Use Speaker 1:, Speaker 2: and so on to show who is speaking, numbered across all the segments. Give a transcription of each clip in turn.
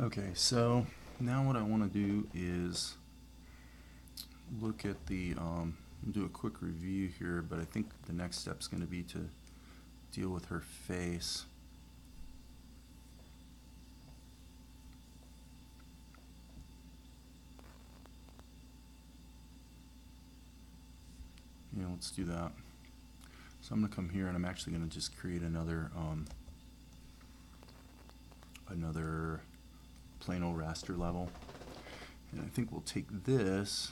Speaker 1: Okay, so now what I want to do is look at the, do a quick review here, but I think the next step is going to be to deal with her face. Yeah, let's do that. So I'm going to come here and I'm actually going to just create another plano raster level. And I think we'll take this,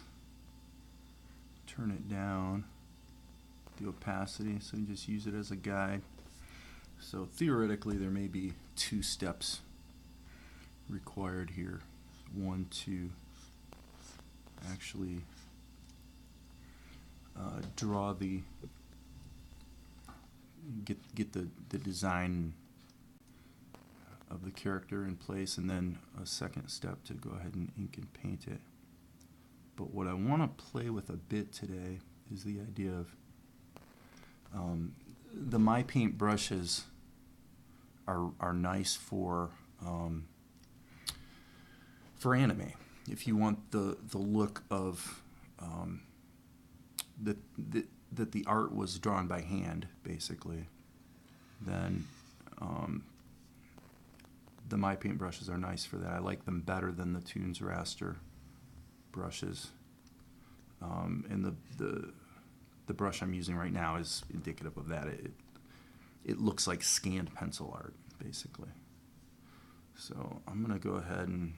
Speaker 1: turn it down, the opacity, so you just use it as a guide. So theoretically there may be two steps required here. One to actually draw get the design of the character in place, and then a second step to go ahead and ink and paint it. But what I want to play with a bit today is the idea of the My Paint brushes are nice for anime. If you want the look of that the art was drawn by hand, basically, then the My Paint brushes are nice for that. I like them better than the Toons Raster brushes. And the brush I'm using right now is indicative of that. It looks like scanned pencil art, basically. So I'm going to go ahead and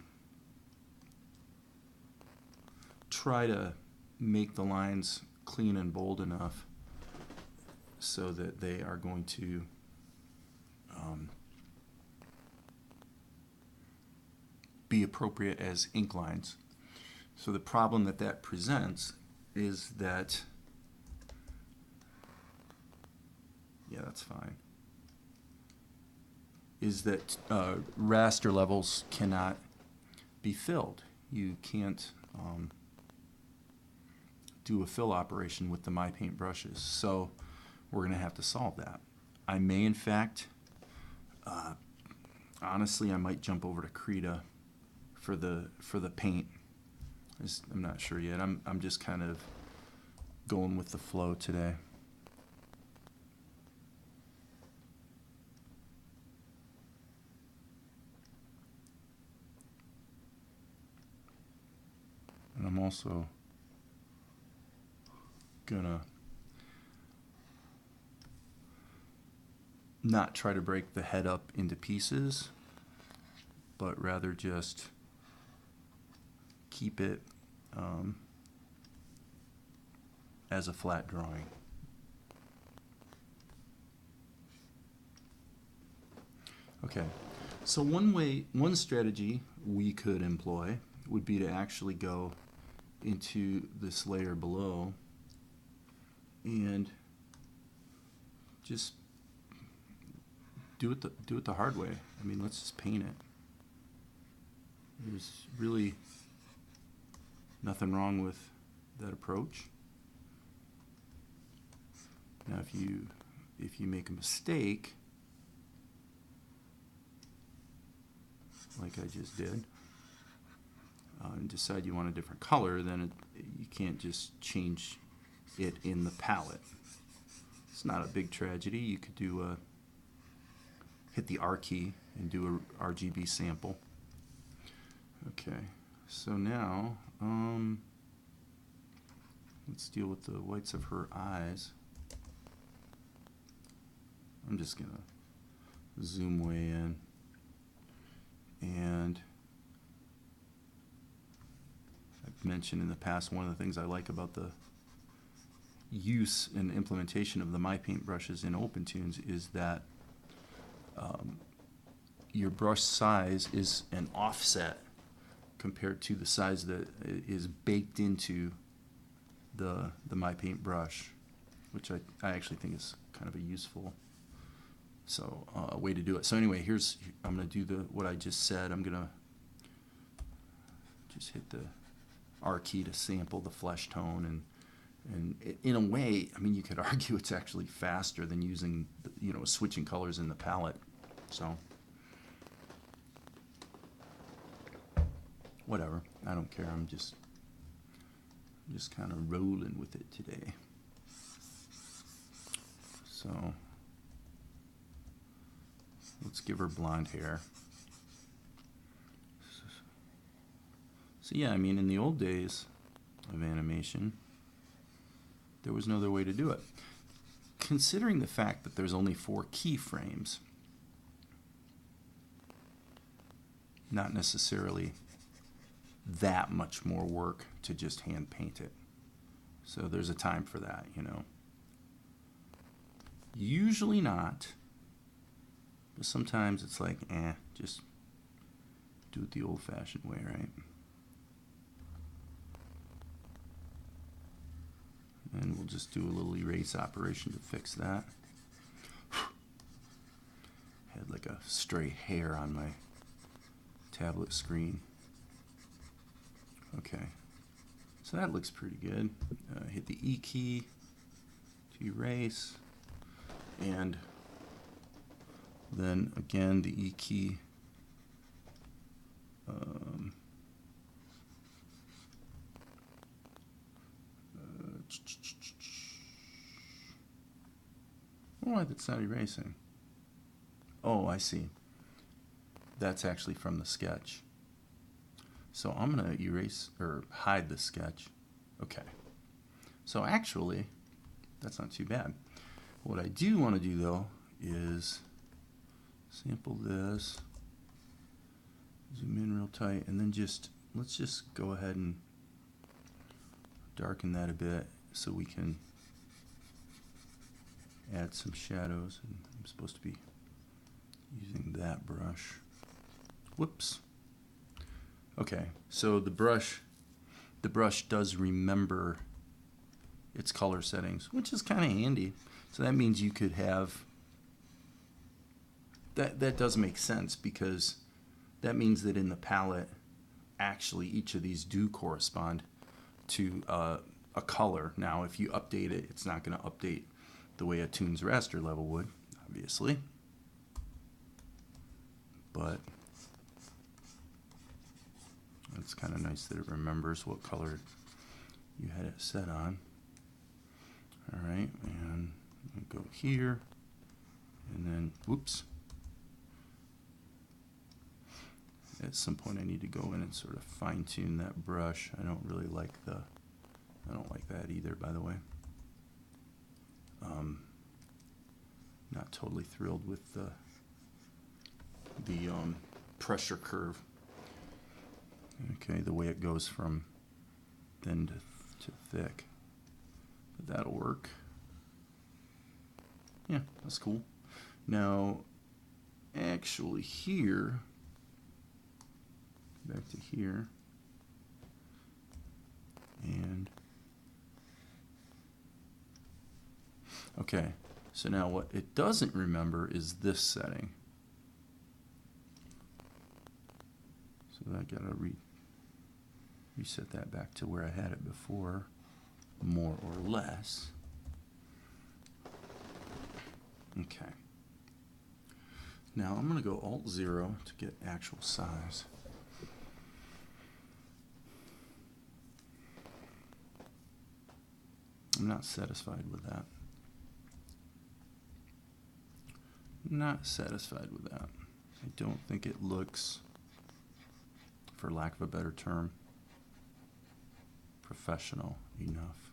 Speaker 1: try to make the lines clean and bold enough so that they are going to be appropriate as ink lines. So the problem that presents is that, yeah, that's fine, is that raster levels cannot be filled. You can't do a fill operation with the My Paint brushes. So we're going to have to solve that. I may, in fact, honestly, I might jump over to Krita for the paint. I'm not sure yet. I'm just kind of going with the flow today. And I'm also gonna not try to break the head up into pieces, but rather just keep it as a flat drawing. Okay, so one strategy we could employ would be to actually go into this layer below and just do it the hard way. I mean, let's just paint it. There's really nothing wrong with that approach. Now, if you make a mistake, like I just did, and decide you want a different color, then you can't just change it in the palette. It's not a big tragedy. You could do hit the R key and do a RGB sample. Okay, so now let's deal with the whites of her eyes. I'm just gonna zoom way in, and I've mentioned in the past, one of the things I like about the use and implementation of the My Paint brushes in OpenToons is that your brush size is an offset compared to the size that is baked into the My Paint brush, which I actually think is kind of a useful way to do it. So anyway, I'm going to do what I just said. I'm going to just hit the R key to sample the flesh tone, and in a way, I mean, you could argue it's actually faster than using, switching colors in the palette. So whatever. I don't care. I'm just kind of rolling with it today. So let's give her blonde hair. So yeah, I mean, in the old days of animation, there was no other way to do it. Considering the fact that there's only 4 keyframes, not necessarily that much more work to just hand paint it. So there's a time for that, you know. Usually not, but sometimes it's like, just do it the old-fashioned way, right? And we'll just do a little erase operation to fix that. Had like a stray hair on my tablet screen. Okay, so that looks pretty good. Hit the E key to erase, and then again the E key. Oh, that's not erasing. Oh, I see. That's actually from the sketch. So I'm going to erase or hide the sketch. Okay. So actually, that's not too bad. What I do want to do though is sample this, zoom in real tight, and then let's just go ahead and darken that a bit so we can add some shadows. And I'm supposed to be using that brush. Whoops. Okay, so the brush does remember its color settings, which is kind of handy. So that means you could have that does make sense, because that means that in the palette actually each of these do correspond to a color. Now if you update it, it's not going to update the way a Toon's raster level would, obviously, but it's kind of nice that it remembers what color you had it set on. Alright, and go here, and then, whoops. At some point I need to go in and sort of fine tune that brush. I don't like that either, by the way. Not totally thrilled with the pressure curve. Okay, the way it goes from thin to thick. But that'll work. Yeah, that's cool. Now, actually here, back to here, and okay, so now what it doesn't remember is this setting. So I gotta reset that back to where I had it before, more or less. Okay. Now I'm going to go Alt-0 to get actual size. I'm not satisfied with that. Not satisfied with that. I don't think it looks, for lack of a better term, professional enough.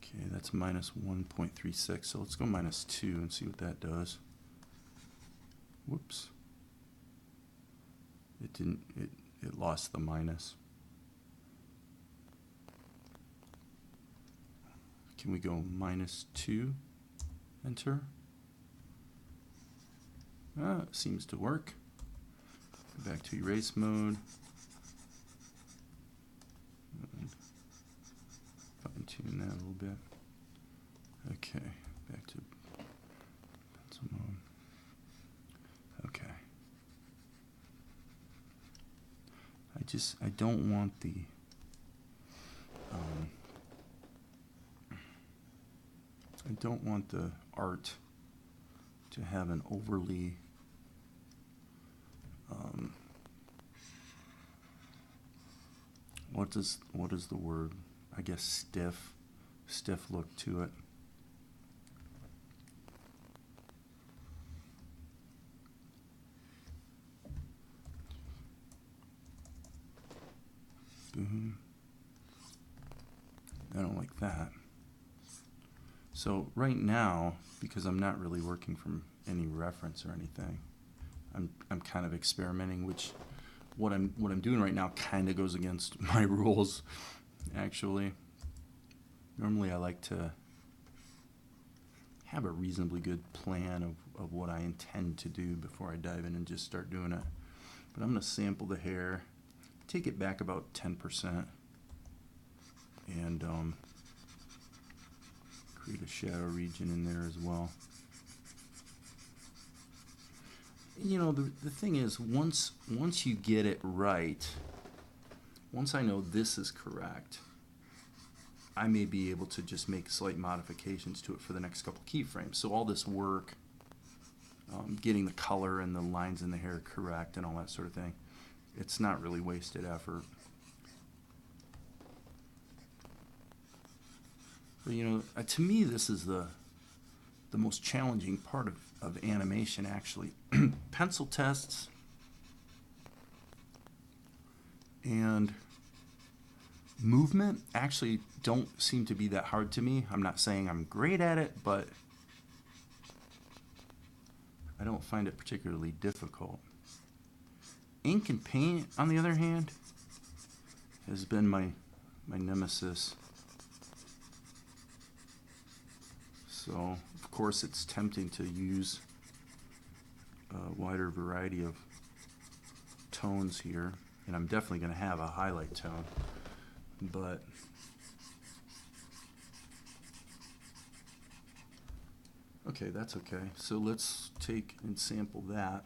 Speaker 1: Okay, that's minus 1.36, so let's go minus 2 and see what that does. Whoops. It didn't, it lost the minus. Can we go minus 2? Enter. It seems to work. Go back to erase mode. Fine tune that a little bit. Okay, back to pencil mode. Okay. I don't want the don't want the art to have an overly what is the word? I guess stiff look to it. Boom. I don't like that. So right now, because I'm not really working from any reference or anything, I'm kind of experimenting, which what I'm doing right now kind of goes against my rules, actually. Normally I like to have a reasonably good plan of what I intend to do before I dive in and just start doing it. But I'm going to sample the hair, take it back about 10%, and create a shadow region in there as well. You know, the thing is, once you get it right, once I know this is correct, I may be able to just make slight modifications to it for the next couple keyframes. So all this work, getting the color and the lines in the hair correct and all that sort of thing, it's not really wasted effort. But you know, to me, this is the most challenging part of animation, actually. Pencil tests and movement actually don't seem to be that hard to me. I'm not saying I'm great at it, but I don't find it particularly difficult. Ink and paint, on the other hand, has been my nemesis. So, of course, it's tempting to use a wider variety of tones here, and I'm definitely going to have a highlight tone, but okay, that's okay. So let's take and sample that,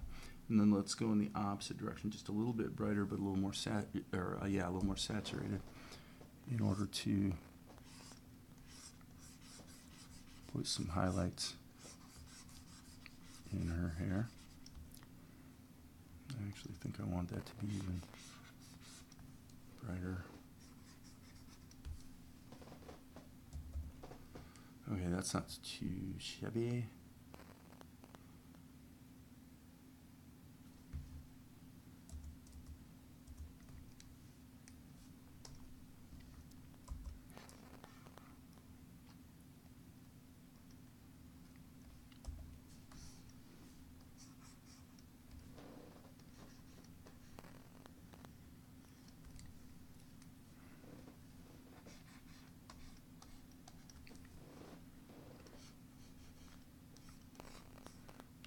Speaker 1: and then let's go in the opposite direction, just a little bit brighter, but a little more a little more saturated, in order to put some highlights in her hair. I actually think I want that to be even brighter. Okay, that's not too shabby.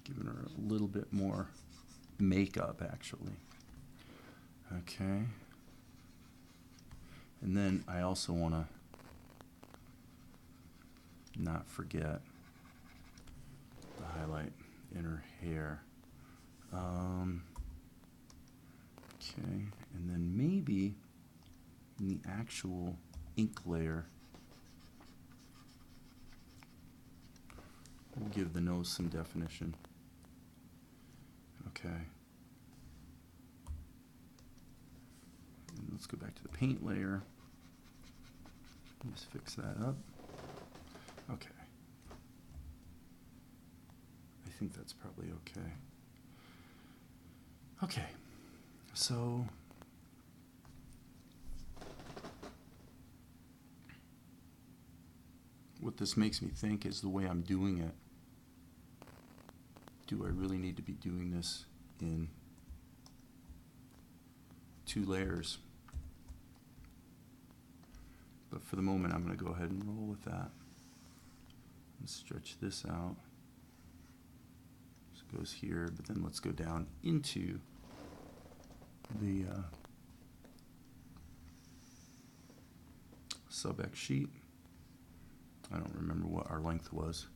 Speaker 1: Giving her a little bit more makeup, actually. Okay. And then I also want to not forget the highlight in her hair. Okay, and then maybe in the actual ink layer, we'll give the nose some definition. Okay. And let's go back to the paint layer. Just fix that up. Okay. I think that's probably okay. Okay. So what this makes me think is the way I'm doing it. Do I really need to be doing this in 2 layers? But for the moment, I'm going to go ahead and roll with that. Let's stretch this out. This goes here, but then let's go down into the sub-X sheet. I don't remember what our length was.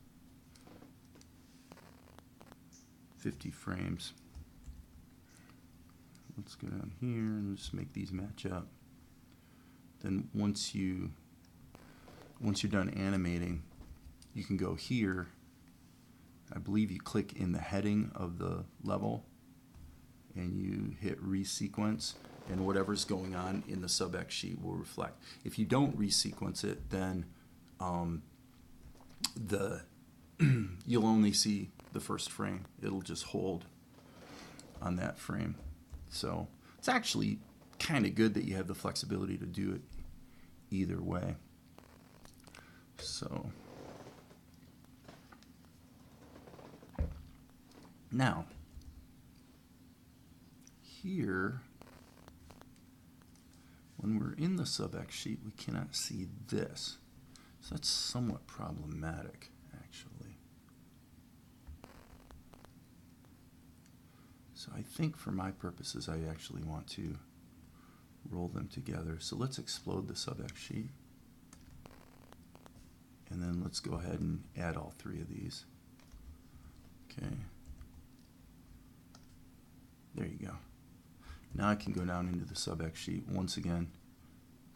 Speaker 1: 50 frames. Let's go down here and just make these match up. Then once you're done animating, you can go here. I believe you click in the heading of the level and you hit resequence, and whatever's going on in the sub-X sheet will reflect. If you don't resequence it, then you'll only see the first frame. It'll just hold on that frame. So it's actually kind of good that you have the flexibility to do it either way. So now here, when we're in the sub-X sheet, we cannot see this. So that's somewhat problematic, actually. So I think for my purposes, I actually want to roll them together. So let's explode the sub-X sheet. And then let's go ahead and add all three of these. Okay. There you go. Now I can go down into the sub-X sheet. Once again,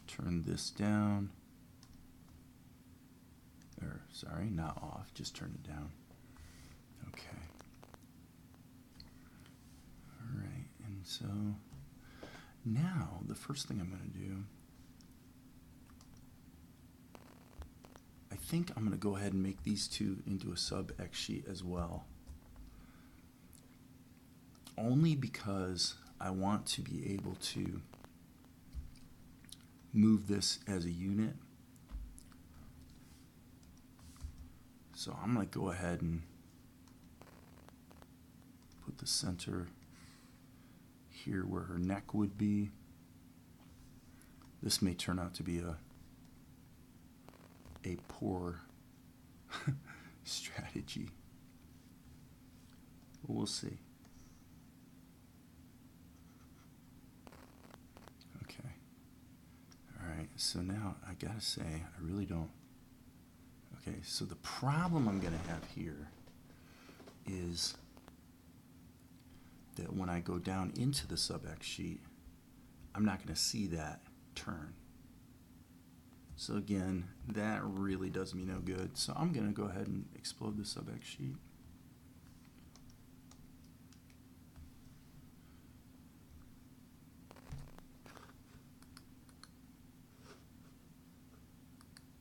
Speaker 1: turn this down. Or, sorry, not off, just turn it down. Okay. All right, and so now the first thing I'm going to do, I think I'm going to go ahead and make these two into a sub-X sheet as well. Only because I want to be able to move this as a unit. So I'm going to go ahead and put the center here where her neck would be. This may turn out to be a poor strategy. We'll see. Okay. All right. So now I gotta say, I really don't. Okay. So the problem I'm gonna have here is that when I go down into the sub-X sheet, I'm not gonna see that turn. So again, that really does me no good. So I'm gonna go ahead and explode the sub-X sheet.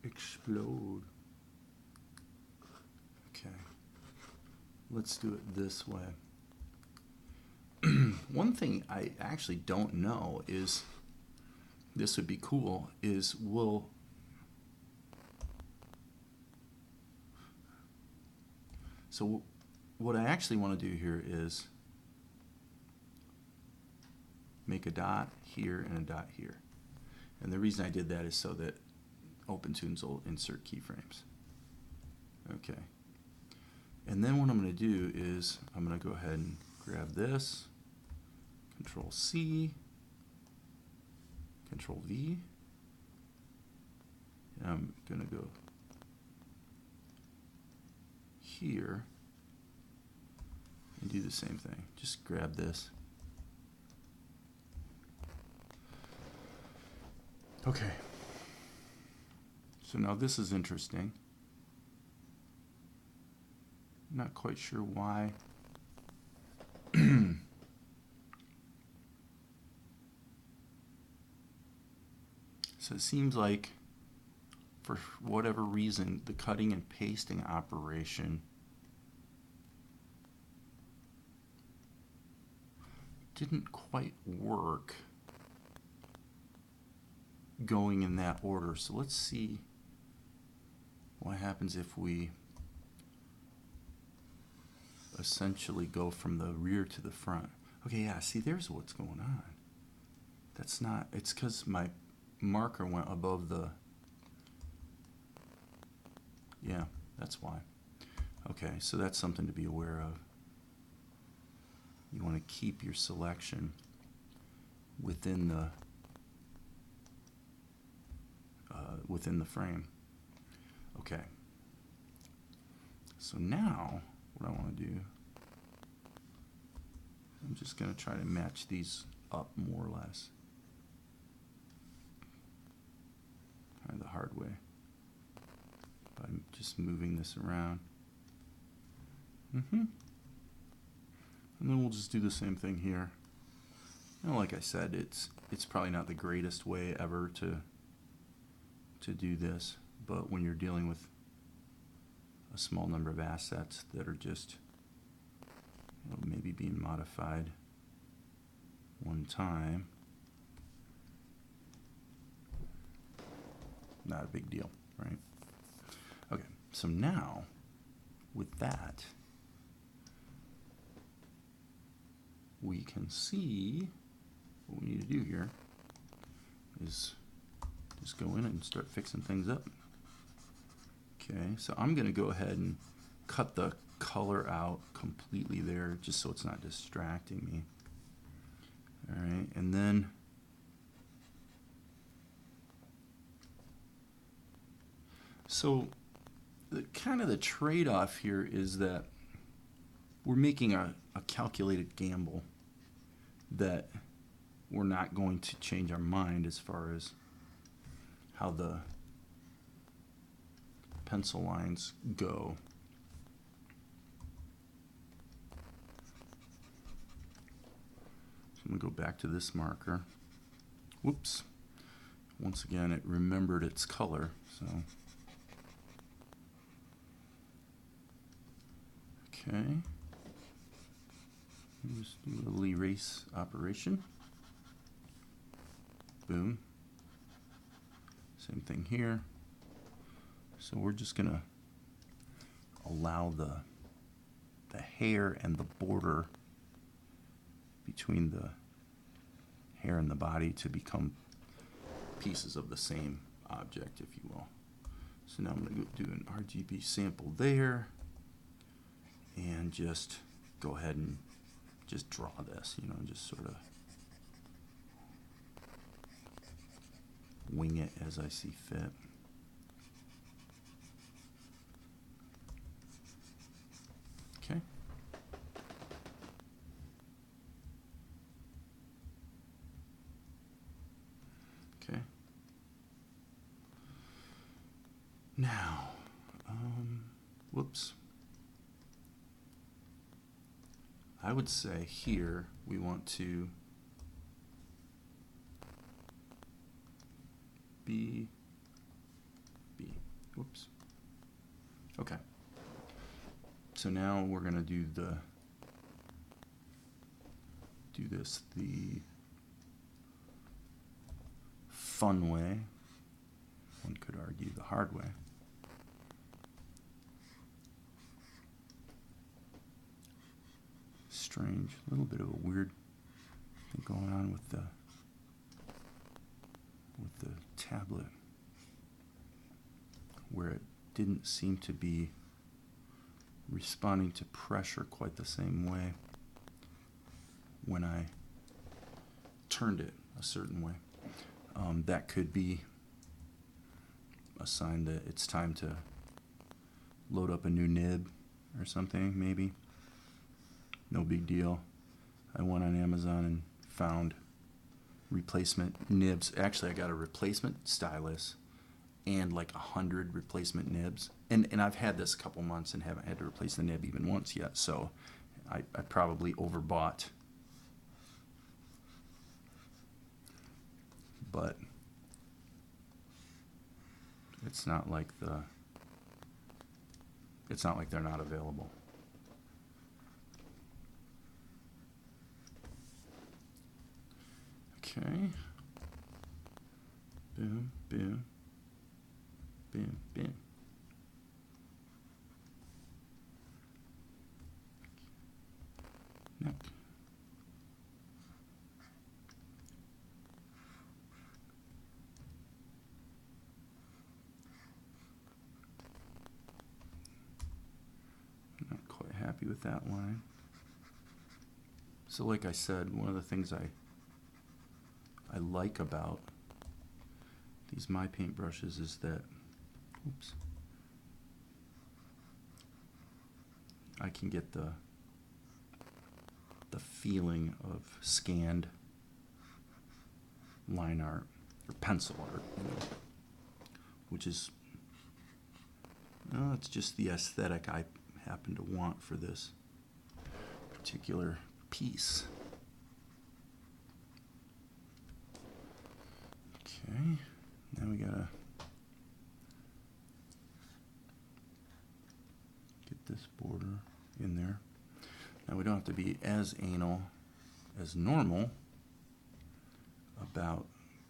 Speaker 1: Explode. Okay. Let's do it this way. One thing I actually don't know is, this would be cool, is so what I actually want to do here is make a dot here and a dot here. And the reason I did that is so that OpenTunes will insert keyframes. Okay. And then what I'm going to do is I'm going to go ahead and grab this, Control C, Control V, and I'm going to go here and do the same thing. Just grab this. Okay. So now this is interesting. Not quite sure why. So it seems like, for whatever reason, the cutting and pasting operation didn't quite work going in that order. So let's see what happens if we essentially go from the rear to the front. Okay, yeah, see, there's what's going on. That's not, it's because my marker went above the, yeah, that's why. Okay, so that's something to be aware of. You want to keep your selection within the frame. Okay. So now what I want to do, I'm just going to try to match these up more or less. Kind of the hard way. By just just moving this around. And then we'll just do the same thing here. And like I said, it's probably not the greatest way ever to do this, but when you're dealing with a small number of assets that are just, you know, maybe being modified one time, not a big deal, right? Okay, so now with that, we can see what we need to do here is just go in and start fixing things up. Okay, so I'm going to go ahead and cut the color out completely there just so it's not distracting me. All right, and then so the kind of the trade-off here is that we're making a calculated gamble that we're not going to change our mind as far as how the pencil lines go. So I'm going to go back to this marker. Whoops. Once again, it remembered its color. So, okay. Just do a little erase operation. Boom. Same thing here. So we're just going to allow the hair and the border between the hair and the body to become pieces of the same object, if you will. So now I'm going to do an RGB sample there and just go ahead and just draw this, you know, just sort of wing it as I see fit. Okay. Okay. Now, whoops. I would say here we want to B. Whoops. Okay. So now we're going to do this the fun way. One could argue the hard way. Strange, a little bit of a weird thing going on with the tablet, where it didn't seem to be responding to pressure quite the same way when I turned it a certain way. That could be a sign that it's time to load up a new nib or something, maybe. No big deal. I went on Amazon and found replacement nibs. Actually, I got a replacement stylus and like 100 replacement nibs. And I've had this a couple months and haven't had to replace the nib even once yet. So I probably overbought. But it's not like they're not available. Okay. Boom, boom, boom, boom. Neck. Not quite happy with that line. So like I said, one of the things I like about these My Paint brushes is that, oops, I can get the feeling of scanned line art or pencil art, you know, which is No, it's just the aesthetic I happen to want for this particular piece. Okay, now we gotta get this border in there. Now we don't have to be as anal as normal about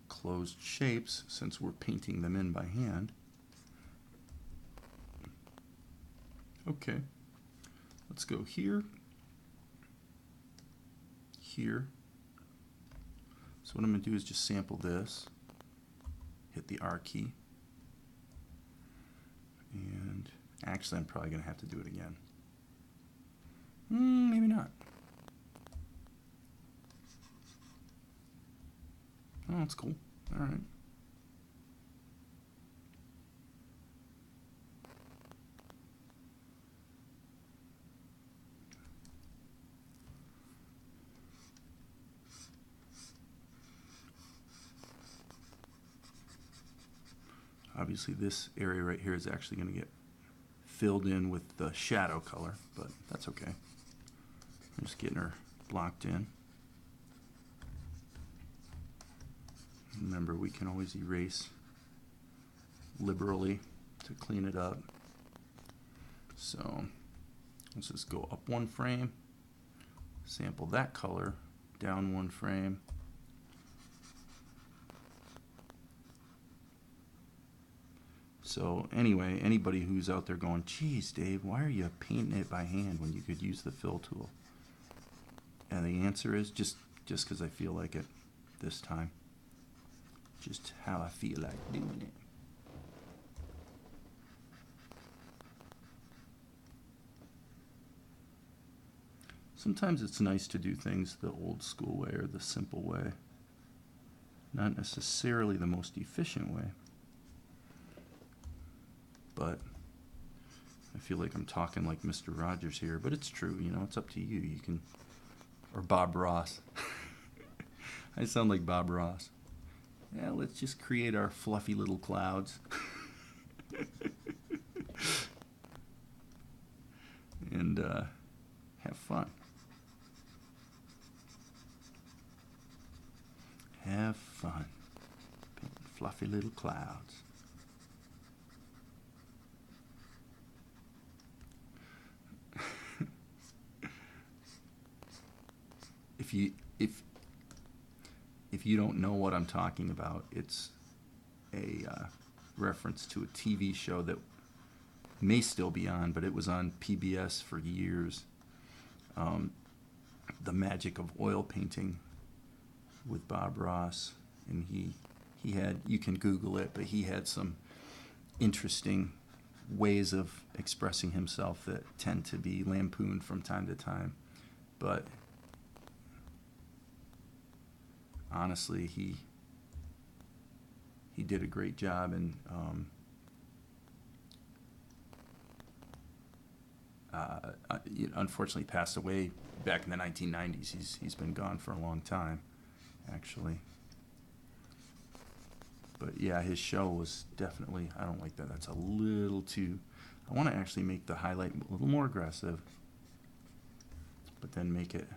Speaker 1: closed shapes since we're painting them in by hand. Okay, let's go here, here. So what I'm going to do is just sample this, hit the R key, and actually I'm probably going to have to do it again. Maybe not. Oh, that's cool. All right. Obviously this area right here is actually going to get filled in with the shadow color, but that's okay. I'm just getting her blocked in. Remember, we can always erase liberally to clean it up. So let's just go up one frame, sample that color, down one frame. So anyway, anybody who's out there going, geez, Dave, why are you painting it by hand when you could use the fill tool? And the answer is just because I feel like it this time. Just how I feel like doing it. Sometimes it's nice to do things the old school way or the simple way. Not necessarily the most efficient way. But I feel like I'm talking like Mr. Rogers here, but it's true, you know, it's up to you. You can, or Bob Ross. I sound like Bob Ross. Yeah, let's just create our fluffy little clouds. And have fun. Have fun. Painting fluffy little clouds. If you don't know what I'm talking about, it's a reference to a TV show that may still be on, but it was on PBS for years. The Magic of Oil Painting with Bob Ross, and he had, you can Google it, but he had some interesting ways of expressing himself that tend to be lampooned from time to time. But honestly, he did a great job, and unfortunately passed away back in the 1990s. He's been gone for a long time, actually. But yeah, his show was definitely, I don't like that. That's a little too, I want to actually make the highlight a little more aggressive, but then make it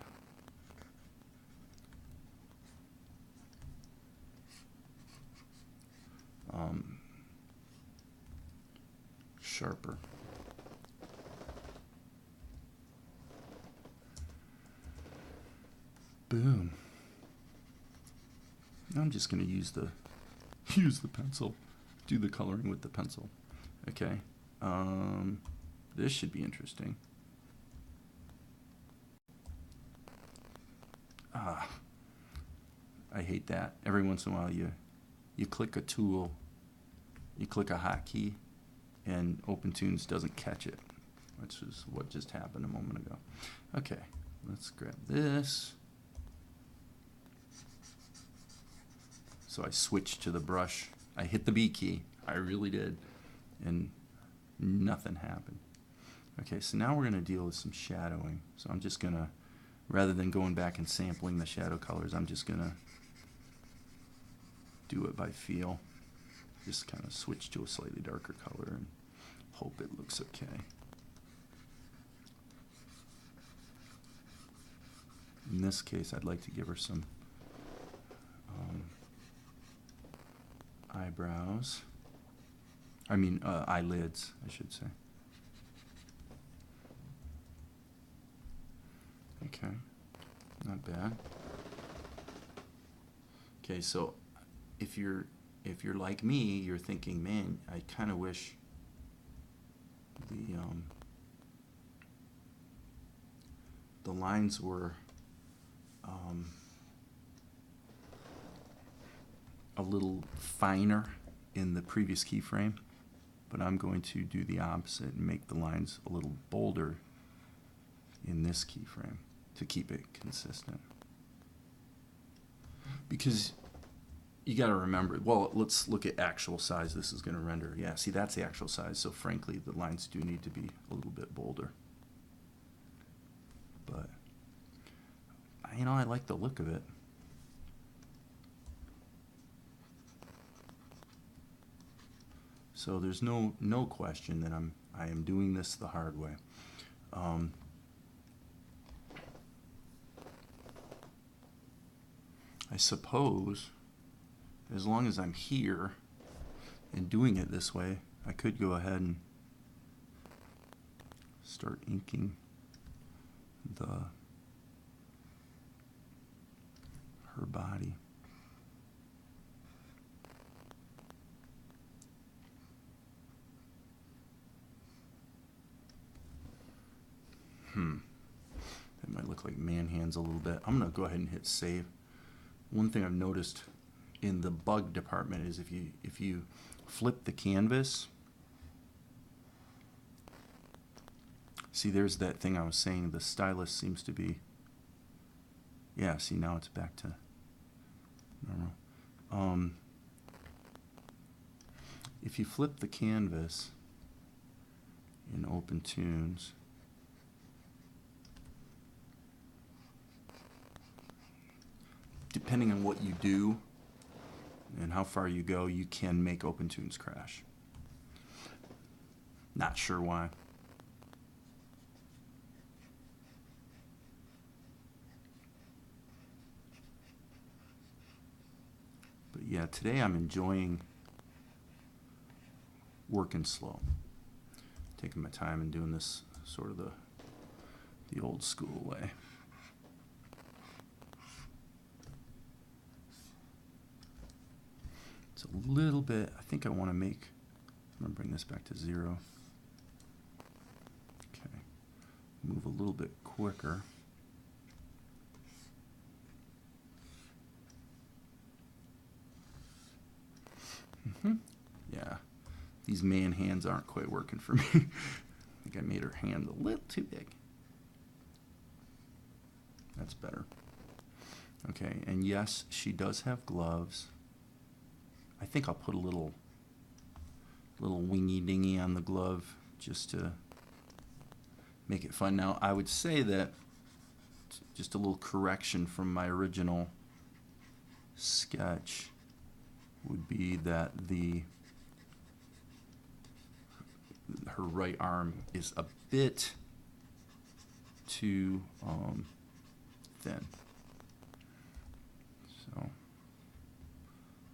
Speaker 1: sharper. Boom. Now I'm just going to use the pencil, do the coloring with the pencil. Okay. This should be interesting. I hate that. Every once in a while you click a tool, you click a hotkey, and OpenTunes doesn't catch it, which is what just happened a moment ago. Okay, let's grab this. So I switched to the brush. I hit the B key. I really did. And nothing happened. Okay, so now we're going to deal with some shadowing. So I'm just going to, rather than going back and sampling the shadow colors, I'm just going to do it by feel. Just kind of switch to a slightly darker color and hope it looks okay. In this case, I'd like to give her some eyebrows. Eyelids, I should say. Okay, not bad. Okay, so if you're like me, you're thinking, man, I kind of wish the lines were a little finer in the previous keyframe, but I'm going to do the opposite and make the lines a little bolder in this keyframe to keep it consistent. Because you got to remember, well, let's look at actual size this is going to render. Yeah, see, that's the actual size, so frankly, the lines do need to be a little bit bolder. But, I like the look of it. So there's no question that I am doing this the hard way. I suppose, as long as I'm here and doing it this way, I could go ahead and start inking her body. That might look like man hands a little bit. I'm going to go ahead and hit save. One thing I've noticed in the bug department is if you flip the canvas, see, there's that thing I was saying, the stylus seems to be, yeah, see, now it's back to normal. If you flip the canvas in Open Tunes, depending on what you do and how far you go, you can make Open Tunes crash. Not sure why. But yeah, today I'm enjoying working slow. Taking my time and doing this sort of the old school way. It's a little bit, I think I'm going to bring this back to 0. Okay, move a little bit quicker. Yeah, these man hands aren't quite working for me. I think I made her hand a little too big. That's better. Okay, and yes, she does have gloves. I think I'll put a little wingy dingy on the glove just to make it fun. Now, I would say that just a little correction from my original sketch would be that her right arm is a bit too thin.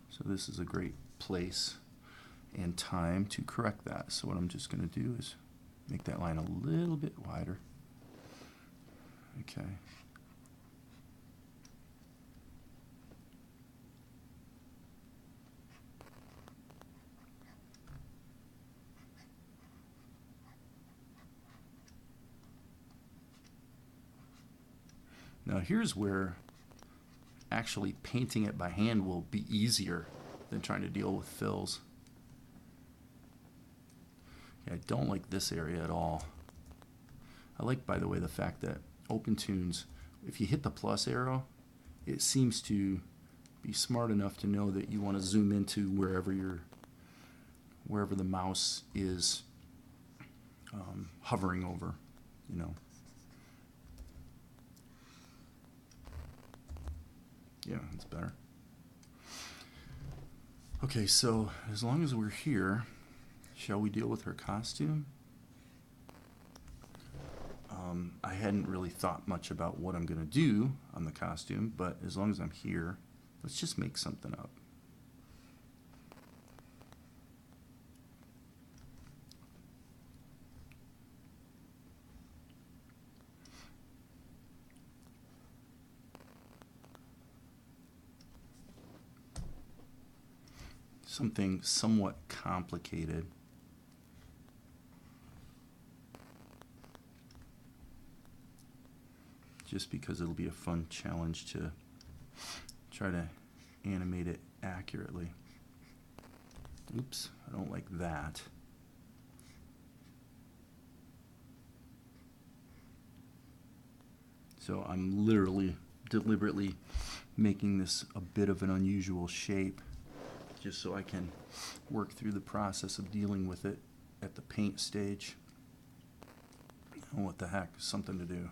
Speaker 1: So this is a great place and time to correct that. So what I'm just going to do is make that line a little bit wider. Okay. Now here's where actually painting it by hand will be easier than trying to deal with fills. Yeah, I don't like this area at all. I like, by the way, the fact that Open Tunes, if you hit the plus arrow, it seems to be smart enough to know that you want to zoom into wherever the mouse is hovering over, you know. Yeah, that's better. Okay, so as long as we're here, shall we deal with her costume? I hadn't really thought much about what I'm going to do on the costume, but as long as I'm here, let's just make something up. Something somewhat complicated. Just because it'll be a fun challenge to try to animate it accurately. Oops, I don't like that. So I'm literally, deliberately making this a bit of an unusual shape, just so I can work through the process of dealing with it at the paint stage. Oh, what the heck, something to do.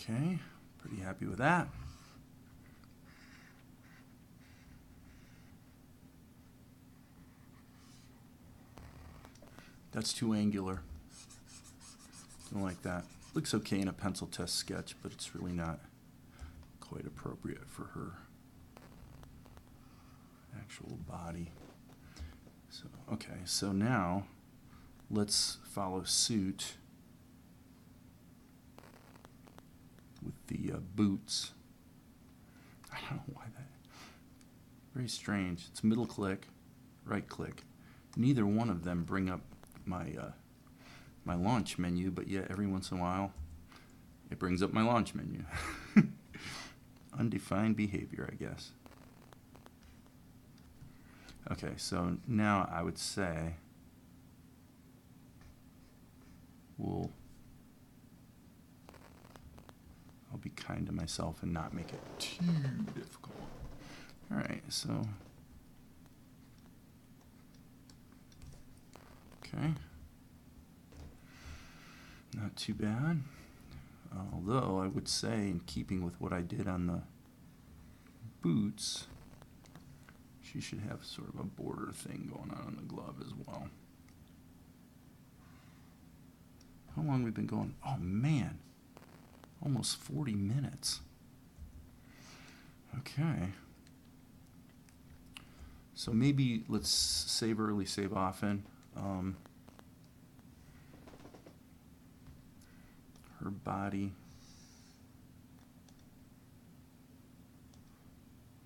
Speaker 1: Okay, pretty happy with that. That's too angular. Don't like that. Looks okay in a pencil test sketch, but it's really not quite appropriate for her actual body. So, okay, so now let's follow suit with the boots. I don't know why that. Very strange. It's middle click, right click. Neither one of them bring up my my launch menu, but yet every once in a while it brings up my launch menu. Undefined behavior, I guess. Okay, so now I would say I'll be kind to myself and not make it too difficult. All right, so okay, not too bad. Although I would say, in keeping with what I did on the boots, she should have sort of a border thing going on the glove as well. How long have we been going? Oh man, almost 40 minutes. Okay. So maybe let's save early, save often. Her body.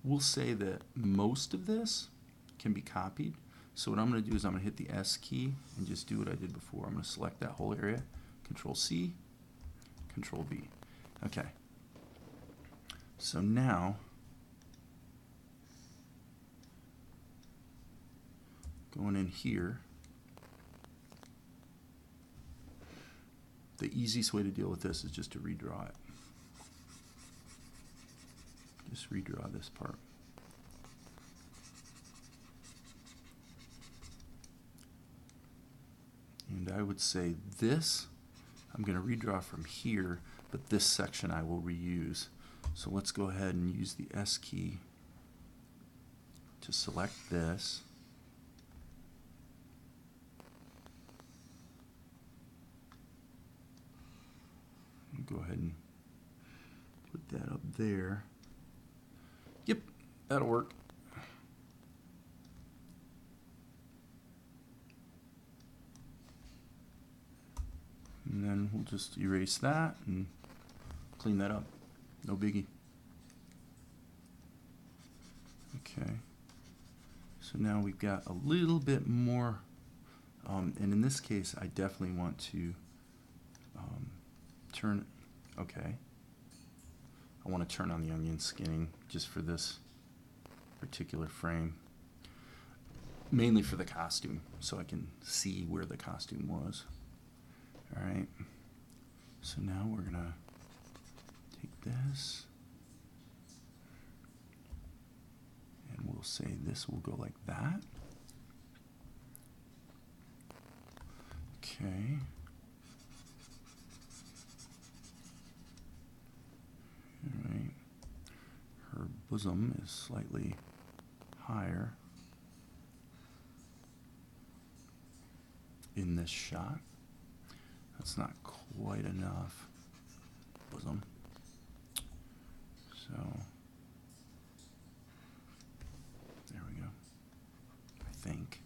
Speaker 1: We'll say that most of this can be copied. So what I'm going to do is I'm going to hit the S key and just do what I did before. I'm going to select that whole area, Control C, Control V. Okay. So now, going in here, the easiest way to deal with this is just to redraw it. Just redraw this part. And I would say this, I'm going to redraw from here, but this section I will reuse. So let's go ahead and use the S key to select this. And go ahead and put that up there. Yep, that'll work. And then we'll just erase that and clean that up. No biggie. Okay. So now we've got a little bit more, and in this case, I definitely want to turn, okay. I want to turn on the onion skinning just for this particular frame. Mainly for the costume, so I can see where the costume was. Alright, so now we're going to take this, and we'll say this will go like that. Okay. Alright. bosom is slightly higher in this shot. That's not quite enough bosom. So there we go, I think.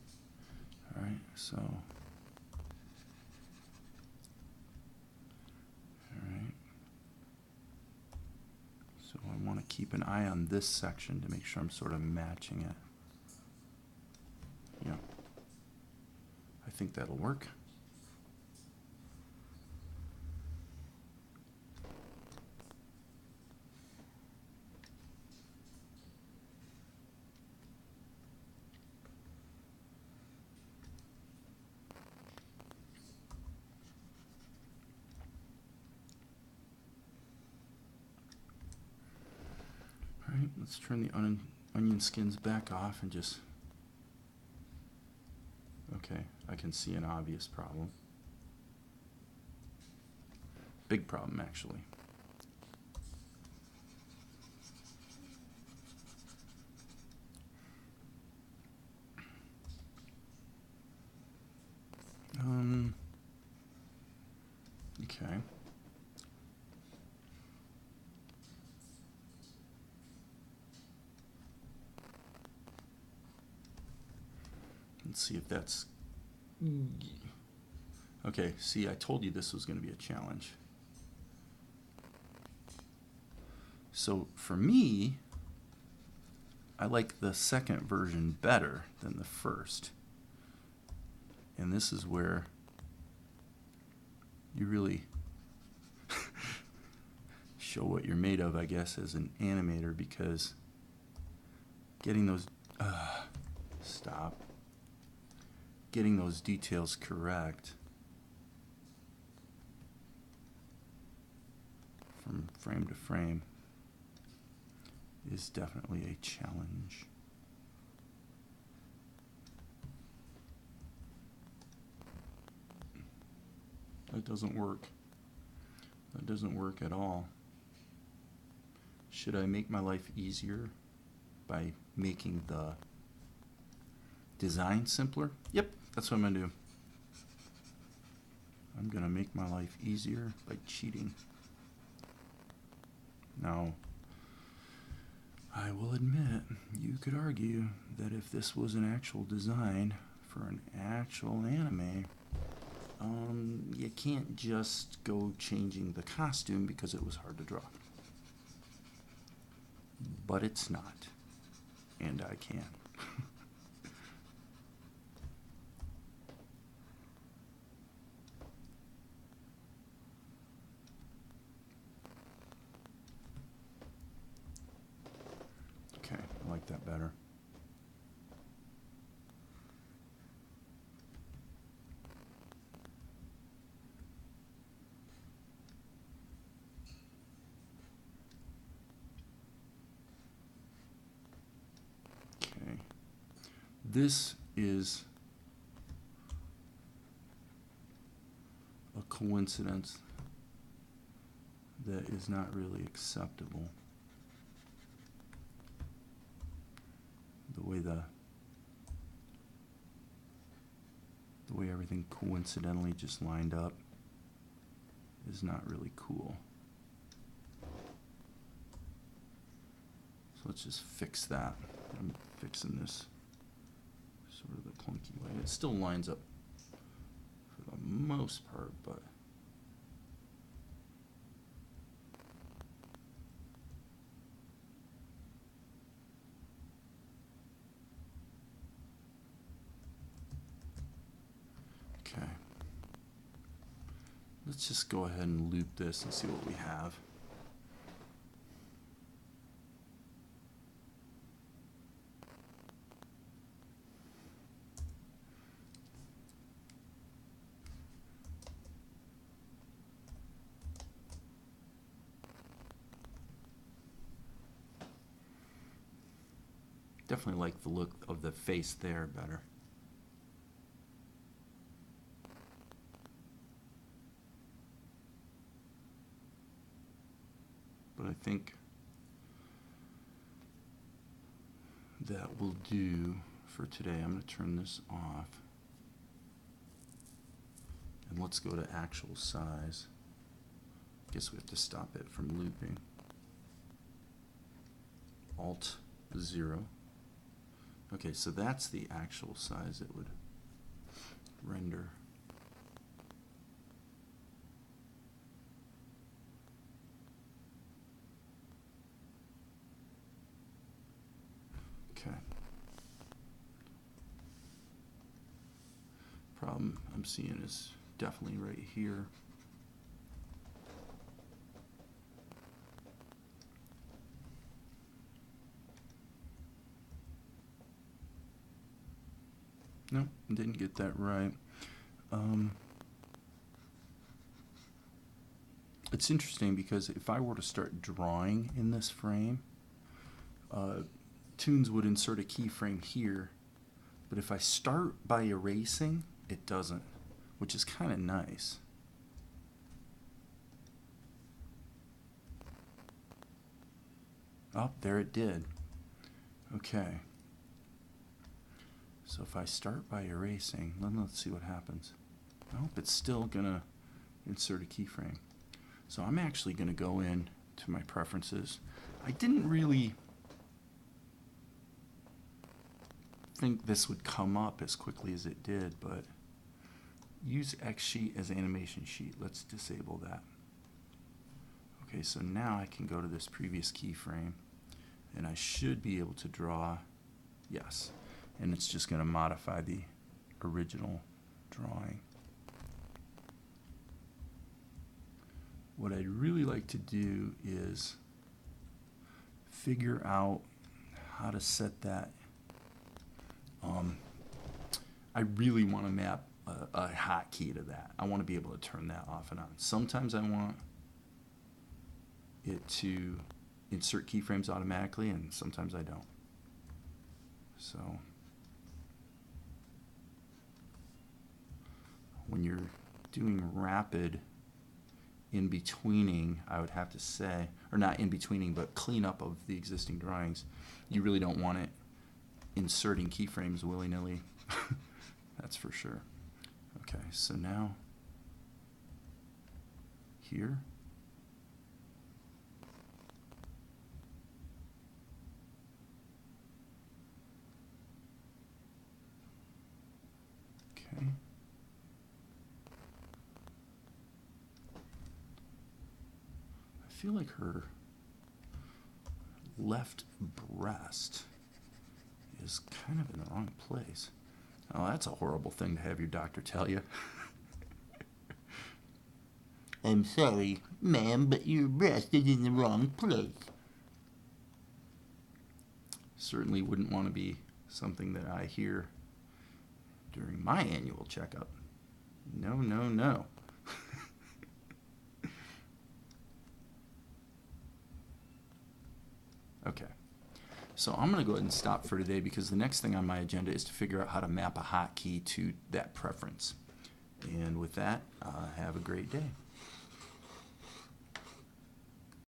Speaker 1: All right, so all right. So I want to keep an eye on this section to make sure I'm sort of matching it. Yeah, I think that'll work. All right, let's turn the onion skins back off and just, okay, I can see an obvious problem. Big problem, actually. Okay. Let's see if that's... Okay, see, I told you this was going to be a challenge. So for me, I like the second version better than the first. And this is where you really show what you're made of, I guess, as an animator, because getting those... Getting those details correct from frame to frame is definitely a challenge. That doesn't work. That doesn't work at all. Should I make my life easier by making the design simpler? Yep, that's what I'm going to do. I'm going to make my life easier by cheating. Now, I will admit, you could argue that if this was an actual design for an actual anime, you can't just go changing the costume because it was hard to draw. But it's not, and I can. Okay, I like that better. Okay, this is a coincidence that is not really acceptable. The way everything coincidentally just lined up is not really cool. So let's just fix that. I'm fixing this sort of the clunky way. It still lines up for the most part, but okay. Let's just go ahead and loop this and see what we have. Definitely like the look of the face there better. But I think that will do for today. I'm going to turn this off. And let's go to actual size. Guess we have to stop it from looping. Alt 0. Okay, so that's the actual size it would render. Okay. Problem I'm seeing is definitely right here. Nope, didn't get that right. It's interesting because if I were to start drawing in this frame, Tunes would insert a keyframe here, but if I start by erasing, it doesn't, which is kind of nice. Oh, there it did. Okay. So if I start by erasing, then let's see what happens. Nope, it's still gonna insert a keyframe. So I'm actually gonna go in to my preferences. I didn't really think this would come up as quickly as it did, but use X sheet as animation sheet. Let's disable that. Okay, so now I can go to this previous keyframe and I should be able to draw, yes. And it's just going to modify the original drawing. What I'd really like to do is figure out how to set that. I really want to map a hotkey to that. I want to be able to turn that off and on. Sometimes I want it to insert keyframes automatically, and sometimes I don't. So when you're doing rapid in-betweening, I would have to say, or not in-betweening, but cleanup of the existing drawings, you really don't want it inserting keyframes willy-nilly. That's for sure. Okay, so now here. Okay. I feel like her left breast is kind of in the wrong place. Oh, that's a horrible thing to have your doctor tell you.
Speaker 2: I'm sorry, ma'am, but your breast is in the wrong place.
Speaker 1: Certainly wouldn't want to be something that I hear during my annual checkup. No, no, no. Okay. So I'm going to go ahead and stop for today because the next thing on my agenda is to figure out how to map a hotkey to that preference. And with that, have a great day.